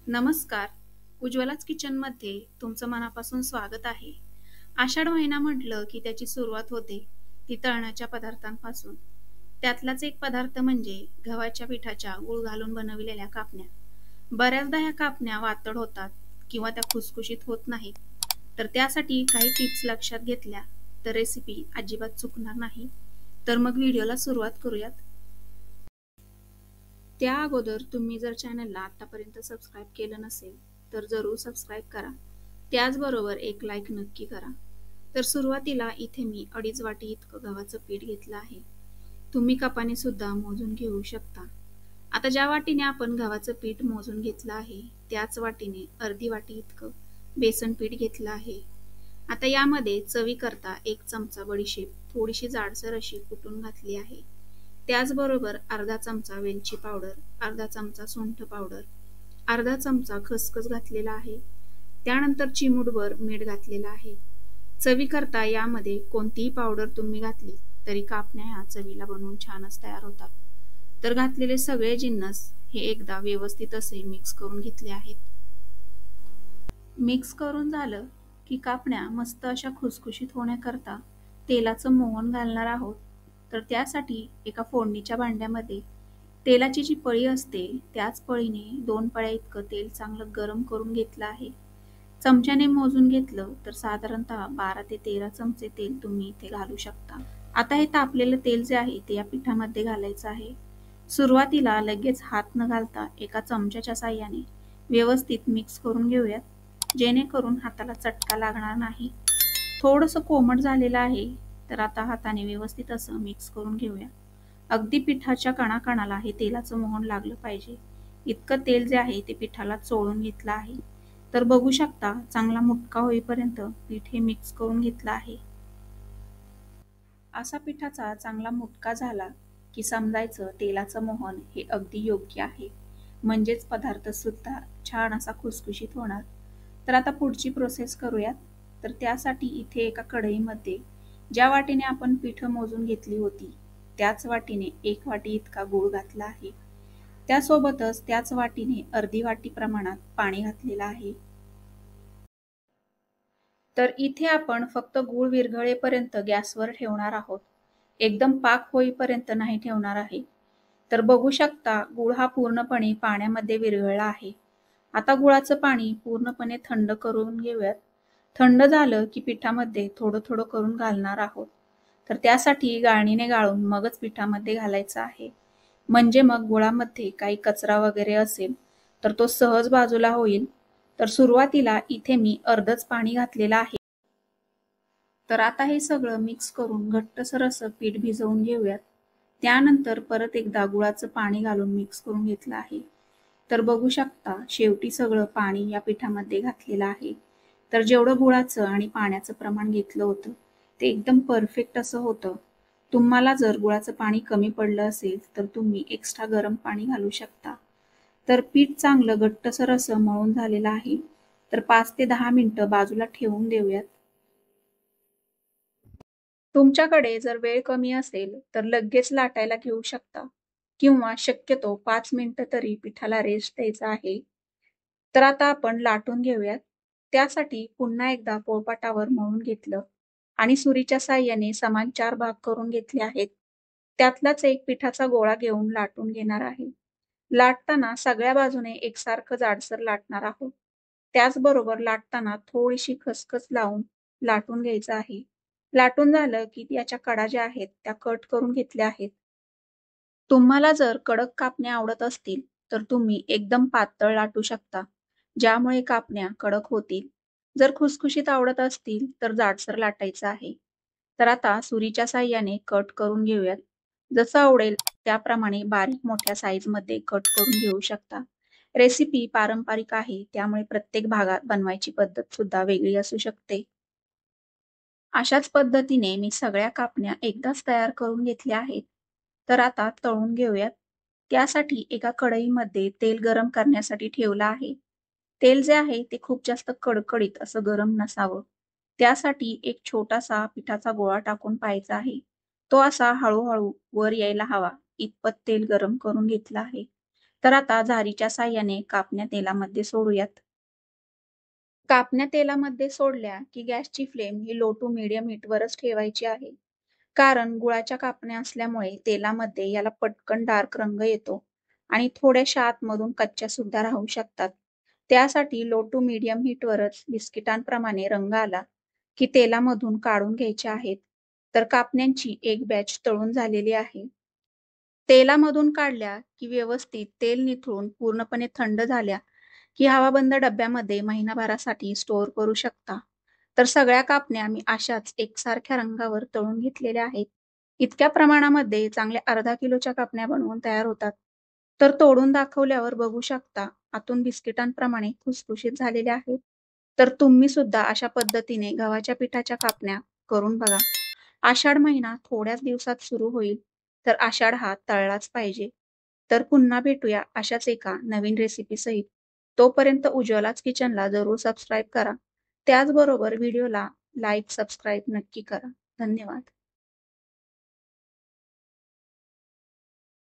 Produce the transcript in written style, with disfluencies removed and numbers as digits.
नमस्कार. उज्ज्वलाच किचनमध्ये तुमचं मनापासून स्वागत आहे. आषाढ महिना म्हटलं की त्याची सुरुवात होते ती तळणाच्या पदार्थांपासून. त्यातलाच एक पदार्थ म्हणजे गव्हाच्या पिठाच्या गूळ घालून बनविलेल्या कापण्या. बऱ्याचदा ह्या कापण्या वातड होतात किंवा त्या खुसखुशीत होत नाहीत. तर त्यासाठी काही टिप्स लक्षात घेतल्या तर रेसिपी अजिबात चुकणार नाही. तर मग व्हिडिओला सुरुवात करूयात. त्या अगोदर तुम्ही जर चॅनलला आतापर्यंत सबस्क्राईब केलं नसेल तर जरूर सबस्क्राईब करा. त्याचबरोबर एक लाईक नक्की करा. तर सुरुवातीला इथे मी 2.5 वाटी इतकं गव्हाचं पीठ घेतलं आहे. तुम्ही कपाने सुद्धा मोजून घेऊ शकता. आता ज्या वाटीने आपण गव्हाचं पीठ मोजून घेतलं आहे त्याच वाटीने अर्धी वाटी इतकं बेसन पीठ घेतलं आहे. आता यामध्ये चवीकरता 1 चमचा बडीशेप थोडीशी जाडसर अशी कुटून घातली आहे. त्याचबरोबर अर्धा चमचा वेलची पावडर, अर्धा चमचा सुंठ पावडर, अर्धा चमचा खसखस घातलेला आहे. त्यानंतर चिमूटभर मीठ घातलेलं आहे. चवीकरता यामध्ये कोणतीही पावडर तुम्ही घातली तरी कापण्या ह्या चवीला बनवून छानच तयार होतात. तर घातलेले सगळे जिन्नस हे एकदा व्यवस्थित असे मिक्स करून घेतले आहेत. मिक्स करून झालं की कापण्या मस्त अशा खुसखुशीत होण्याकरता तेलाचं मोहन घालणार आहोत. तर त्यासाठी एका फोडणीच्या भांड्यामध्ये तेलाची जी पळी असते त्याच पळीने 2 पळ्या इतकं तेल चांगलं गरम करून घेतलं आहे. चमच्याने मोजून घेतलं तर साधारणतः 12 ते 13 चमचे तेल तुम्ही इथे घालू शकता. आता हे तापलेलं तेल जे आहे ते या पिठामध्ये घालायचं आहे. सुरुवातीला लगेच हात न घालता एका चमच्याच्या साहाय्याने व्यवस्थित मिक्स करून घेऊयात, जेणेकरून हाताला चटका लागणार नाही. थोडंसं कोमट झालेलं आहे तर आता हाताने व्यवस्थित असं मिक्स करून घेऊया. अगदी पिठाच्या कणाकणाला हे तेलाचं मोहन लागलं पाहिजे इतकं तेल जे आहे ते पिठाला चोळून घेतलं आहे. तर बघू शकता चांगला मुटका होईपर्यंत पीठ हे मिक्स करून घेतलं आहे. असा पिठाचा चांगला मुटका झाला की समजायचं तेलाचं मोहन हे अगदी योग्य आहे, म्हणजेच पदार्थ सुद्धा छान असा खुसखुशीत होणार. तर आता पुढची प्रोसेस करूयात. तर त्यासाठी इथे एका कढईमध्ये ज्या वाटीने आपण पीठ मोजून घेतली होती त्याच वाटीने 1 वाटी इतका गूळ घातला आहे. त्यासोबतच त्याच वाटीने अर्धी वाटी प्रमाणात पाणी घातलेलं आहे. तर इथे आपण फक्त गूळ विरघळेपर्यंत गॅसवर ठेवणार आहोत. एकदम पाक होईपर्यंत नाही ठेवणार आहे. तर बघू शकता गूळ हा पूर्णपणे पाण्यामध्ये विरघळला आहे. आता गुळाचं पाणी पूर्णपणे थंड करून घेऊयात. थंड झालं की पिठामध्ये थोडं थोडं करून घालणार आहोत. तर त्यासाठी गाळणीने गाळून मगच पिठामध्ये घालायचं आहे. म्हणजे मग गुळामध्ये काही कचरा वगैरे असेल तर तो सहज बाजूला होईल. तर सुरुवातीला इथे मी अर्धच पाणी घातलेलं आहे. तर आता हे सगळं मिक्स करून घट्टसर असं पीठ भिजवून घेऊयात. त्यानंतर परत एकदा गुळाचं पाणी घालून मिक्स करून घेतलं आहे. तर बघू शकता शेवटी सगळं पाणी या पिठामध्ये घातलेलं आहे. तर जेवढं गुळाचं आणि पाण्याचं प्रमाण घेतलं होतं ते एकदम परफेक्ट असं होतं. तुम्हाला जर गुळाचं पाणी कमी पडलं असेल तर तुम्ही एक्स्ट्रा गरम पाणी घालू शकता. तर पीठ चांगलं घट्टसर असं मळून झालेलं आहे. तर 5 ते 10 मिनिटं बाजूला ठेवून देऊयात. तुमच्याकडे जर वेळ कमी असेल तर लगेच लाटायला घेऊ शकता किंवा शक्यतो 5 मिनिटं तरी पिठाला रेस्ट द्यायचा आहे. तर आता आपण लाटून घेऊयात. त्यासाठी पुन्हा एकदा पोळपाटावर मळून घेतलं आणि सुरीच्या साहाय्याने समान 4 भाग करून घेतले आहेत. त्यातलाच एक पिठाचा गोळा घेऊन लाटून घेणार आहे. लाटताना सगळ्या बाजूने एकसारखं जाडसर लाटणार आहोत. त्याचबरोबर लाटताना थोडीशी खसखस लावून लाटून घ्यायचं आहे. लाटून झालं की याच्या कडा ज्या आहेत त्या कट करून घेतल्या आहेत. तुम्हाला जर कडक कापण्या आवडत असतील तर तुम्ही एकदम पातळ लाटू शकता, ज्यामुळे कापण्या कडक होतील. जर खुसखुशीत आवडत असतील तर जाडसर लाटायचं आहे. तर आता सुरीच्या साहाय्याने कट करून घेऊयात. जसं आवडेल त्याप्रमाणे बारीक मोठ्या साईजमध्ये कट करून घेऊ शकता. रेसिपी पारंपरिक आहे त्यामुळे प्रत्येक भागात बनवायची पद्धत सुद्धा वेगळी असू शकते. अशाच पद्धतीने मी सगळ्या कापण्या एकदाच तयार करून घेतल्या आहेत. तर आता तळून घेऊयात. त्यासाठी एका कढईमध्ये तेल गरम करण्यासाठी ठेवलं आहे. तेल जे आहे ते खूप जास्त कडकडीत असं गरम नसावं. त्यासाठी एक छोटासा पिठाचा गोळा टाकून पाहायचा आहे. तो असा हळूहळू वर यायला हवा इतपत तेल गरम करून घेतलं आहे. तर आता झारीच्या साहाय्याने कापण्या तेलामध्ये सोडूयात. कापण्या तेलामध्ये सोडल्या की गॅसची फ्लेम ही लो टू मीडियम हीटवरच ठेवायची आहे. कारण गुळाच्या कापण्या असल्यामुळे तेलामध्ये याला पटकन डार्क रंग येतो आणि थोड्याशा आतमधून कच्च्या सुद्धा राहू शकतात. त्यासाठी लो टू मीडियम हीटवरच बिस्किटांप्रमाणे रंग आला की तेलामधून काढून घ्यायचे आहेत. तर कापण्यांची एक बॅच तळून झालेली आहे. तेलामधून काढल्या की व्यवस्थित तेल निथळून पूर्णपणे थंड झाल्या की हवाबंद डब्यामध्ये महिनाभरासाठी स्टोअर करू शकता. तर सगळ्या कापण्या मी अशाच एकसारख्या रंगावर तळून घेतलेल्या आहेत. इतक्या प्रमाणामध्ये चांगल्या अर्धा किलोच्या कापण्या बनवून तयार होतात. तर तोडून दाखवल्यावर बघू शकता आतून बिस्किटांप्रमाणे खुसखुशीत झालेल्या आहेत. तर तुम्ही सुद्धा अशा पद्धतीने गव्हाच्या पिठाच्या कापण्या करून बघा. आषाढ महिना थोड्याच दिवसात सुरू होईल, तर आषाढ हा तळलाच पाहिजे. तर पुन्हा भेटूया अशाच एका नवीन रेसिपी सहित. तोपर्यंत उज्ज्वलाच किचनला जरूर सबस्क्राईब करा. त्याचबरोबर व्हिडिओला लाईक, सबस्क्राईब नक्की करा. धन्यवाद.